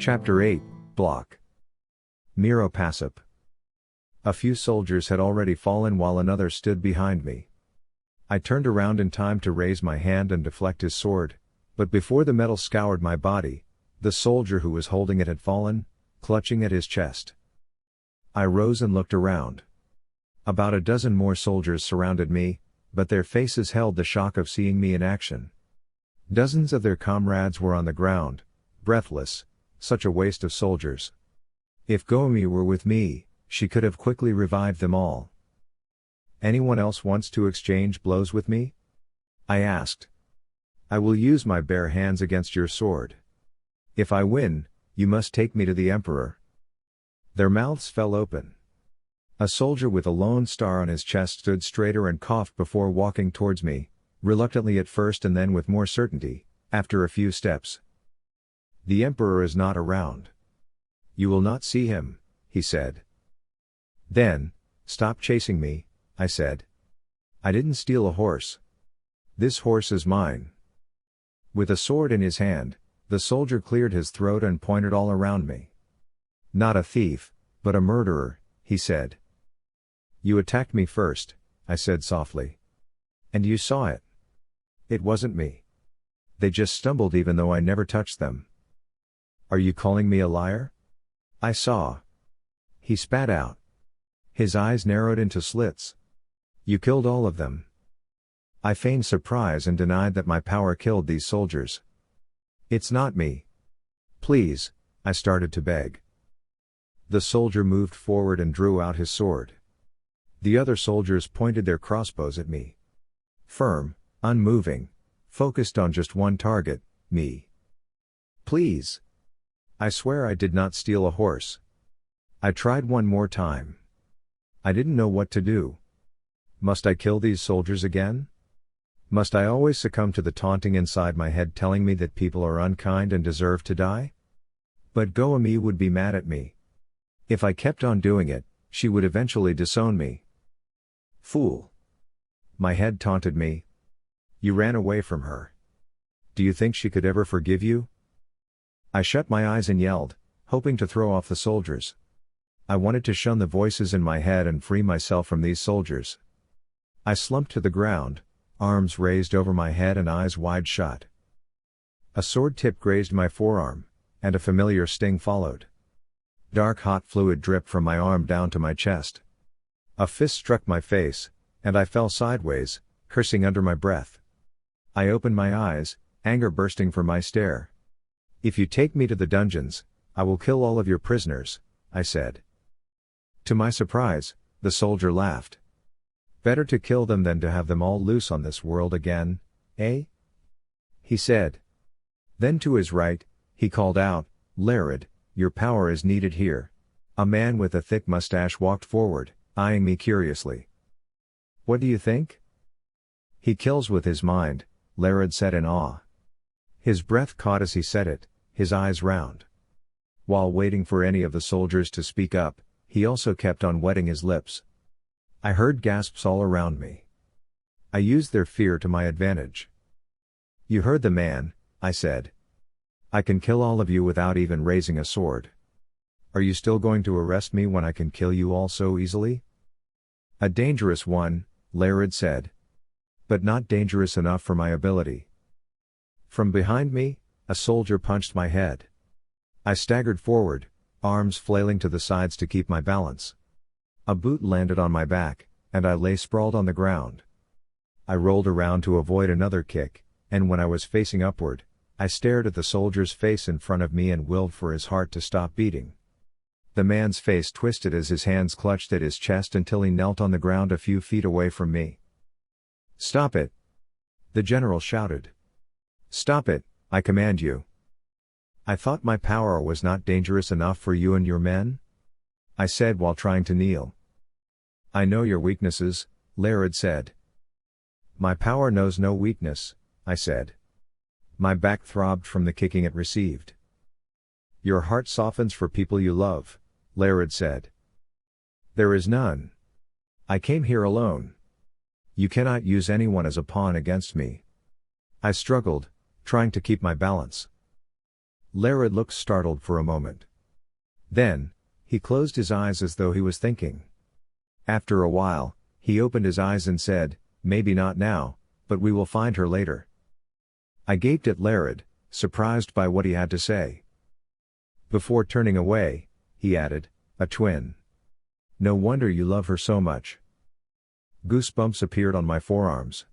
Chapter 8, Block. Miroe Pasap. A few soldiers had already fallen while another stood behind me. I turned around in time to raise my hand and deflect his sword, but before the metal scoured my body, the soldier who was holding it had fallen, clutching at his chest. I rose and looked around. About a dozen more soldiers surrounded me, but their faces held the shock of seeing me in action. Dozens of their comrades were on the ground, breathless. Such a waste of soldiers. If Goemi were with me, she could have quickly revived them all. Anyone else wants to exchange blows with me? I asked. I will use my bare hands against your sword. If I win, you must take me to the Emperor. Their mouths fell open. A soldier with a lone star on his chest stood straighter and coughed before walking towards me, reluctantly at first and then with more certainty, after a few steps. The Emperor is not around. You will not see him, he said. Then, stop chasing me, I said. I didn't steal a horse. This horse is mine. With a sword in his hand, the soldier cleared his throat and pointed all around me. Not a thief, but a murderer, he said. You attacked me first, I said softly. And you saw it. It wasn't me. They just stumbled even though I never touched them. Are you calling me a liar? I saw. He spat out. His eyes narrowed into slits. You killed all of them. I feigned surprise and denied that my power killed these soldiers. It's not me. Please, I started to beg. The soldier moved forward and drew out his sword. The other soldiers pointed their crossbows at me. Firm, unmoving, focused on just one target, me. Please. I swear I did not steal a horse. I tried one more time. I didn't know what to do. Must I kill these soldiers again? Must I always succumb to the taunting inside my head telling me that people are unkind and deserve to die? But Goemi would be mad at me. If I kept on doing it, she would eventually disown me. Fool. My head taunted me. You ran away from her. Do you think she could ever forgive you? I shut my eyes and yelled, hoping to throw off the soldiers. I wanted to shun the voices in my head and free myself from these soldiers. I slumped to the ground, arms raised over my head and eyes wide shut. A sword tip grazed my forearm, and a familiar sting followed. Dark hot fluid dripped from my arm down to my chest. A fist struck my face, and I fell sideways, cursing under my breath. I opened my eyes, anger bursting from my stare. If you take me to the dungeons, I will kill all of your prisoners, I said. To my surprise, the soldier laughed. Better to kill them than to have them all loose on this world again, eh? He said. Then to his right, he called out, Larid, your power is needed here. A man with a thick mustache walked forward, eyeing me curiously. What do you think? He kills with his mind, Larid said in awe. His breath caught as he said it, his eyes round. While waiting for any of the soldiers to speak up, he also kept on wetting his lips. I heard gasps all around me. I used their fear to my advantage. You heard the man, I said. I can kill all of you without even raising a sword. Are you still going to arrest me when I can kill you all so easily? A dangerous one, Larid said. But not dangerous enough for my ability. From behind me, a soldier punched my head. I staggered forward, arms flailing to the sides to keep my balance. A boot landed on my back, and I lay sprawled on the ground. I rolled around to avoid another kick, and when I was facing upward, I stared at the soldier's face in front of me and willed for his heart to stop beating. The man's face twisted as his hands clutched at his chest until he knelt on the ground a few feet away from me. Stop it! The general shouted. Stop it, I command you. I thought my power was not dangerous enough for you and your men? I said while trying to kneel. I know your weaknesses, Larid said. My power knows no weakness, I said. My back throbbed from the kicking it received. Your heart softens for people you love, Larid said. There is none. I came here alone. You cannot use anyone as a pawn against me. I struggled, trying to keep my balance. Larid looked startled for a moment. Then, he closed his eyes as though he was thinking. After a while, he opened his eyes and said, "Maybe not now, but we will find her later." I gaped at Larid, surprised by what he had to say. Before turning away, he added, "A twin. No wonder you love her so much." Goosebumps appeared on my forearms.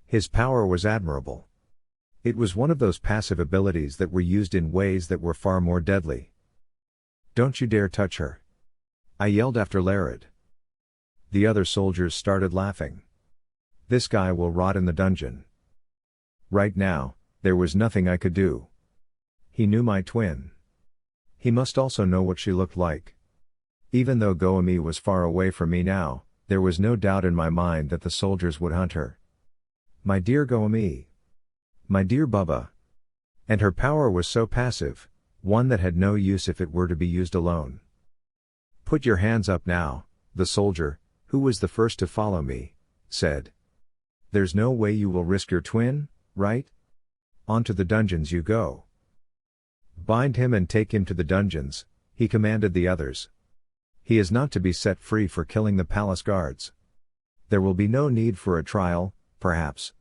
His power was admirable. It was one of those passive abilities that were used in ways that were far more deadly. "Don't you dare touch her!" I yelled after Larid. The other soldiers started laughing. "This guy will rot in the dungeon." Right now, there was nothing I could do. He knew my twin. He must also know what she looked like. Even though Goemi was far away from me now, there was no doubt in my mind that the soldiers would hunt her. My dear Goemi. My dear Bubba. And her power was so passive, one that had no use if it were to be used alone. "Put your hands up now," the soldier, who was the first to follow me, said. "There's no way you will risk your twin, right? On to the dungeons you go." "Bind him and take him to the dungeons," he commanded the others. "He is not to be set free for killing the palace guards. There will be no need for a trial, perhaps.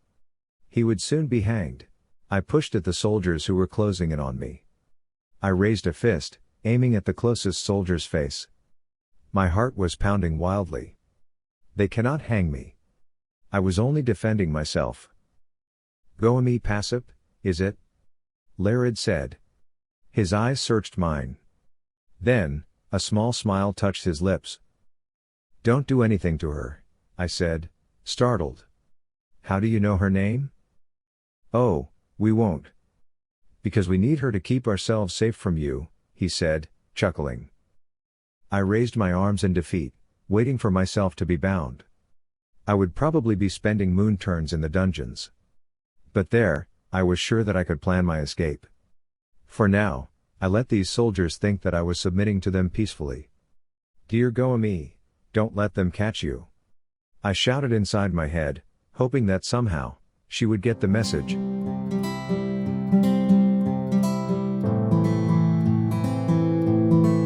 He would soon be hanged." I pushed at the soldiers who were closing in on me. I raised a fist, aiming at the closest soldier's face. My heart was pounding wildly. They cannot hang me. I was only defending myself. "Goemi Pasap, is it?" Larid said. His eyes searched mine. Then, a small smile touched his lips. "Don't do anything to her," I said, startled. "How do you know her name?" "Oh, we won't. Because we need her to keep ourselves safe from you," he said, chuckling. I raised my arms in defeat, waiting for myself to be bound. I would probably be spending moon turns in the dungeons. But there, I was sure that I could plan my escape. For now, I let these soldiers think that I was submitting to them peacefully. "Dear Goemi, don't let them catch you." I shouted inside my head, hoping that somehow, she would get the message.